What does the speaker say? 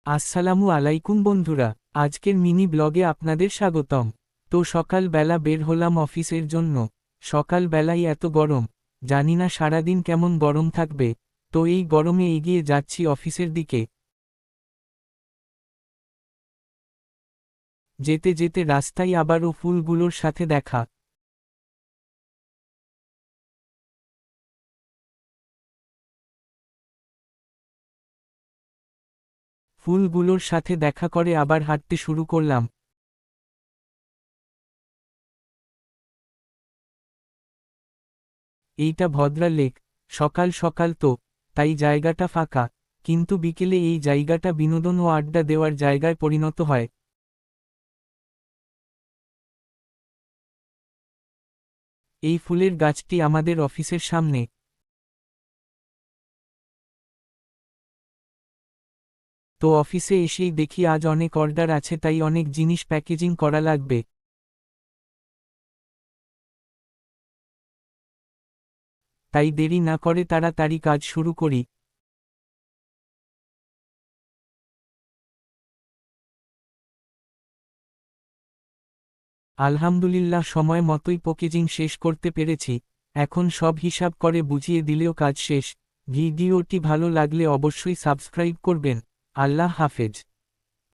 আসসালামু আলাইকুম বন্ধুরা, আজকের মিনি ব্লগে আপনাদের স্বাগতম। তো সকালবেলা বের হলাম অফিসের জন্য। সকালবেলাই এত গরম, জানি না সারাদিন কেমন গরম থাকবে। তো এই গরমে এগিয়ে যাচ্ছি অফিসের দিকে। যেতে যেতে রাস্তায় আবারও ফুলগুলোর সাথে দেখা। ফুলগুলোর সাথে দেখা করে আবার হাঁটতে শুরু করলাম। এইটা ভদ্রা লেক। সকাল সকাল তো, তাই জায়গাটা ফাঁকা, কিন্তু বিকেলে এই জায়গাটা বিনোদন ও আড্ডা দেওয়ার জায়গায় পরিণত হয়। এই ফুলের গাছটি আমাদের অফিসের সামনে। তো অফিসে এসেই দেখি আজ অনেক অর্ডার আছে, তাই অনেক জিনিস প্যাকেজিং করা লাগবে। তাই দেরি না করে তাড়াতাড়ি কাজ শুরু করি। আলহামদুলিল্লাহ সময় মতোই প্যাকেজিং শেষ করতে পেরেছি। এখন সব হিসাব করে বুঝিয়ে দিলেও কাজ শেষ। ভিডিওটি ভালো লাগলে অবশ্যই সাবস্ক্রাইব করবেন। আল্লাহ হাফেজ।